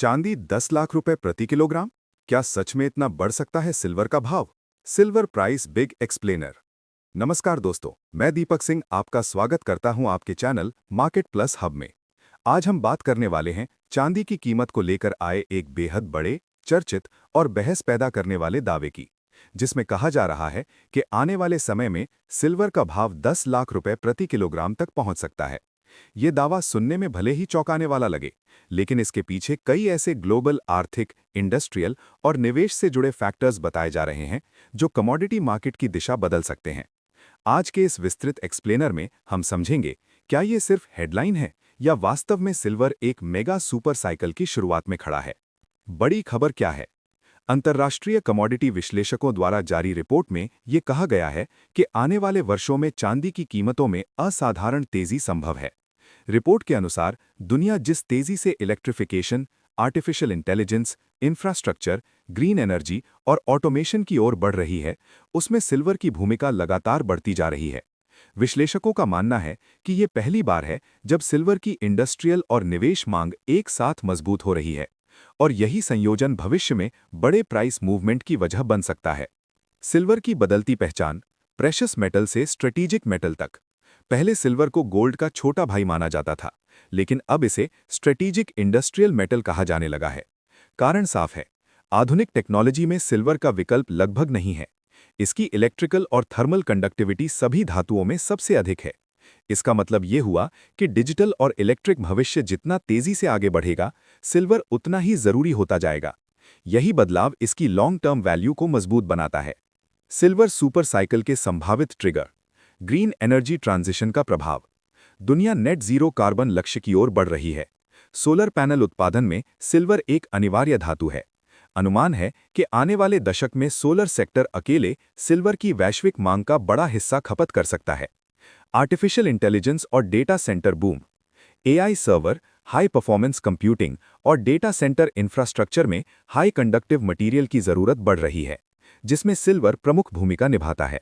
चांदी 10 लाख रुपए प्रति किलोग्राम। क्या सच में इतना बढ़ सकता है सिल्वर का भाव? Silver price big explainer. नमस्कार दोस्तों, मैं दीपक सिंह आपका स्वागत करता हूं आपके चैनल मार्केट प्लस हब में। आज हम बात करने वाले हैं चांदी की कीमत को लेकर आए एक बेहद बड़े, चर्चित और बहस पैदा करने वाले दावे की, जिसमें कहा जा रहा है कि आने वाले समय में सिल्वर का भाव 10 लाख रुपए प्रति किलोग्राम तक पहुंच सकता है। ये दावा सुनने में भले ही चौंकाने वाला लगे, लेकिन इसके पीछे कई ऐसे ग्लोबल आर्थिक, इंडस्ट्रियल और निवेश से जुड़े फैक्टर्स बताए जा रहे हैं जो कमोडिटी मार्केट की दिशा बदल सकते हैं। आज के इस विस्तृत एक्सप्लेनर में हम समझेंगे, क्या ये सिर्फ हेडलाइन है या वास्तव में सिल्वर एक मेगा सुपर साइकिल की शुरुआत में खड़ा है। बड़ी खबर क्या है? अंतर्राष्ट्रीय कमोडिटी विश्लेषकों द्वारा जारी रिपोर्ट में ये कहा गया है कि आने वाले वर्षों में चांदी की कीमतों में असाधारण तेजी संभव है। रिपोर्ट के अनुसार दुनिया जिस तेजी से electrification, artificial intelligence, infrastructure, green energy और ऑटोमेशन की ओर बढ़ रही है, उसमें सिल्वर की भूमिका लगातार बढ़ती जा रही है। विश्लेषकों का मानना है कि ये पहली बार है जब सिल्वर की इंडस्ट्रियल और निवेश मांग एक साथ मजबूत हो रही है, और यही संयोजन भविष्य में बड़े प्राइस मूवमेंट की वजह बन सकता है। सिल्वर की बदलती पहचान, प्रेशस मेटल से स्ट्रेटेजिक मेटल तक। पहले सिल्वर को गोल्ड का छोटा भाई माना जाता था, लेकिन अब इसे स्ट्रेटेजिक इंडस्ट्रियल मेटल कहा जाने लगा है। कारण साफ है, आधुनिक टेक्नोलॉजी में सिल्वर का विकल्प लगभग नहीं है। इसकी इलेक्ट्रिकल और थर्मल कंडक्टिविटी सभी धातुओं में सबसे अधिक है। इसका मतलब ये हुआ कि डिजिटल और इलेक्ट्रिक भविष्य जितना तेजी से आगे बढ़ेगा, सिल्वर उतना ही जरूरी होता जाएगा। यही बदलाव इसकी लॉन्ग टर्म वैल्यू को मजबूत बनाता है। सिल्वर सुपर साइकिल के संभावित ट्रिगर। ग्रीन एनर्जी ट्रांजिशन का प्रभाव। दुनिया नेट जीरो कार्बन लक्ष्य की ओर बढ़ रही है। सोलर पैनल उत्पादन में सिल्वर एक अनिवार्य धातु है। अनुमान है कि आने वाले दशक में सोलर सेक्टर अकेले सिल्वर की वैश्विक मांग का बड़ा हिस्सा खपत कर सकता है। आर्टिफिशियल इंटेलिजेंस और data centre boom. AI server, high performance computing और डेटा सेंटर इंफ्रास्ट्रक्चर में हाई कंडक्टिव मटेरियल की जरूरत बढ़ रही है, जिसमें सिल्वर प्रमुख भूमिका निभाता है।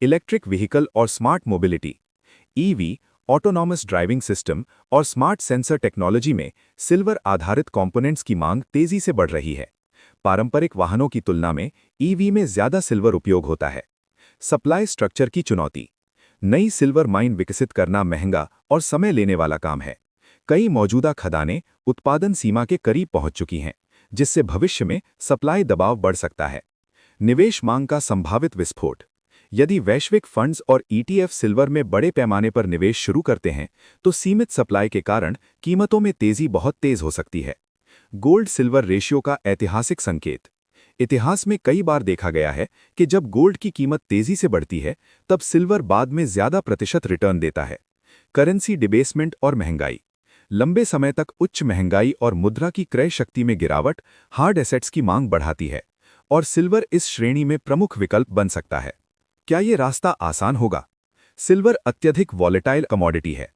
इलेक्ट्रिक व्हीकल और smart mobility, EV, autonomous driving system और स्मार्ट सेंसर टेक्नोलॉजी में सिल्वर आधारित कंपोनेंट्स की मांग तेजी से बढ़ रही है। पारंपरिक वाहनों की तुलना में ईवी में ज्यादा सिल्वर उपयोग होता है। सप्लाई स्ट्रक्चर की चुनौती। नई सिल्वर माइन विकसित करना महंगा और समय लेने वाला काम है। कई मौजूदा खदानें उत्पादन सीमा के करीब पहुंच चुकी हैं, जिससे भविष्य में सप्लाई दबाव बढ़ सकता है। निवेश मांग का संभावित विस्फोट। यदि वैश्विक फंड्स और ईटीएफ सिल्वर में बड़े पैमाने पर निवेश शुरू करते हैं, तो सीमित सप्लाई के कारण कीमतों में तेजी बहुत तेज हो सकती है। गोल्ड सिल्वर रेशियो का ऐतिहासिक संकेत। इतिहास में कई बार देखा गया है कि जब गोल्ड की कीमत तेजी से बढ़ती है, तब सिल्वर बाद में ज्यादा प्रतिशत रिटर्न देता है। करेंसी डिबेसमेंट और महंगाई। लंबे समय तक उच्च महंगाई और मुद्रा की क्रय शक्ति में गिरावट हार्ड एसेट्स की मांग बढ़ाती है, और सिल्वर इस श्रेणी में प्रमुख विकल्प बन सकता है। क्या ये रास्ता आसान होगा? सिल्वर अत्यधिक वॉलेटाइल कमोडिटी है।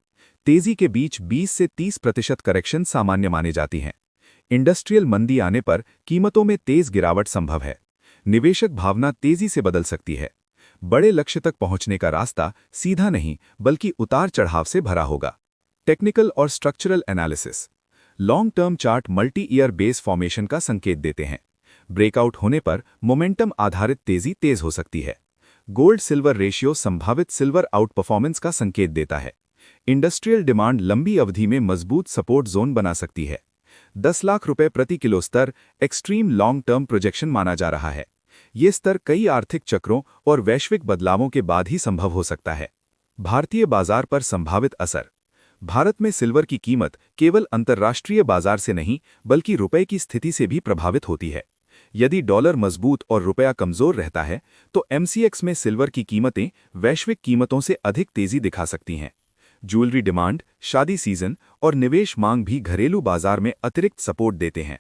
तेजी के बीच 20 से 30% करेक्शन सामान्य माने जाती हैं। इंडस्ट्रियल मंदी आने पर कीमतों में तेज गिरावट संभव है। निवेशक भावना तेजी से बदल सकती है। बड़े लक्ष्य तक पहुंचने का रास्ता सीधा नहीं, बल्कि उतार चढ़ाव से भरा होगा। टेक्निकल और structural analysis. Long term chart multi year base formation का संकेत देते हैं। ब्रेकआउट होने पर मोमेंटम आधारित तेजी तेज हो सकती है। गोल्ड सिल्वर रेशियो संभावित सिल्वर आउट परफॉर्मेंस का संकेत देता है। इंडस्ट्रियल डिमांड लंबी अवधि में मजबूत सपोर्ट जोन बना सकती है। 10 लाख रुपए प्रति किलो स्तर एक्सट्रीम लॉन्ग टर्म प्रोजेक्शन माना जा रहा है। ये स्तर कई आर्थिक चक्रों और वैश्विक बदलावों के बाद ही संभव हो सकता है। भारतीय बाजार पर संभावित असर। भारत में सिल्वर की कीमत केवल अंतर्राष्ट्रीय बाजार से नहीं, बल्कि रुपए की स्थिति से भी प्रभावित होती है। यदि डॉलर मजबूत और रुपया कमजोर रहता है, तो एमसीएक्स में सिल्वर की कीमतें वैश्विक कीमतों से अधिक तेजी दिखा सकती हैं। ज्वेलरी डिमांड, शादी सीजन और निवेश मांग भी घरेलू बाजार में अतिरिक्त सपोर्ट देते हैं।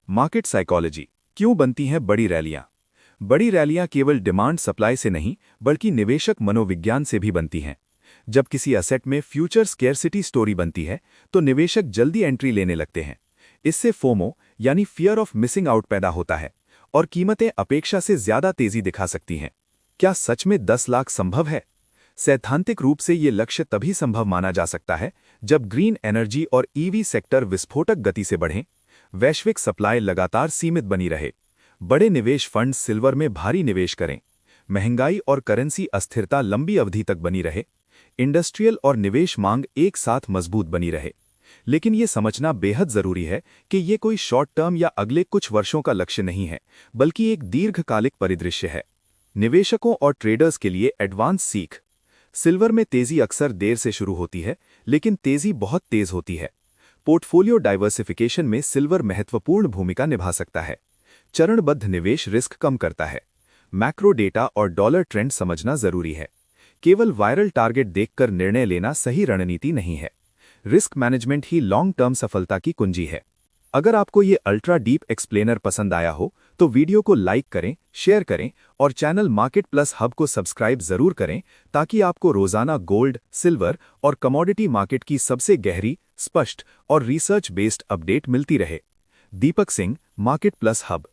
Market psychology. क्यों बनती हैं बड़ी रैलियां? बड़ी रैलियां केवल डिमांड सप्लाई से नहीं, बल्कि निवेशक मनोविज्ञान से भी बनती हैं। जब किसी असेट में फ्यूचर स्केर्सिटी स्टोरी बनती है, तो निवेशक जल्दी एंट्री लेने लगते हैं। इससे फोमो यानी फियर ऑफ मिसिंग आउट पैदा होता है, और कीमतें अपेक्षा से ज्यादा तेजी दिखा सकती हैं। क्या सच में 10 लाख संभव है? सैद्धांतिक रूप से ये लक्ष्य तभी संभव माना जा सकता है जब ग्रीन एनर्जी और ईवी सेक्टर विस्फोटक गति से बढ़ें। वैश्विक सप्लाई लगातार सीमित बनी रहे। बड़े निवेश फंड सिल्वर में भारी निवेश करें। महंगाई और करेंसी अस्थिरता लंबी अवधि तक बनी रहे। इंडस्ट्रियल और निवेश मांग एक साथ मजबूत बनी रहे। लेकिन ये समझना बेहद जरूरी है कि ये कोई शॉर्ट टर्म या अगले कुछ वर्षों का लक्ष्य नहीं है, बल्कि एक दीर्घकालिक परिदृश्य है। निवेशकों और ट्रेडर्स के लिए एडवांस सीख। सिल्वर में तेजी अक्सर देर से शुरू होती है, लेकिन तेजी बहुत तेज होती है। पोर्टफोलियो डाइवर्सिफिकेशन में सिल्वर महत्वपूर्ण भूमिका निभा सकता है। चरणबद्ध निवेश रिस्क कम करता है। मैक्रो डेटा और डॉलर ट्रेंड समझना जरूरी है। केवल वायरल टारगेट देखकर निर्णय लेना सही रणनीति नहीं है। रिस्क मैनेजमेंट ही लॉन्ग टर्म सफलता की कुंजी है। अगर आपको ये अल्ट्रा डीप एक्सप्लेनर पसंद आया हो तो वीडियो को लाइक करें, शेयर करें और चैनल मार्केट प्लस हब को सब्सक्राइब जरूर करें, ताकि आपको रोजाना गोल्ड, सिल्वर और कमोडिटी मार्केट की सबसे गहरी, स्पष्ट और रिसर्च बेस्ड अपडेट मिलती रहे। Deepak Singh, market plus hub.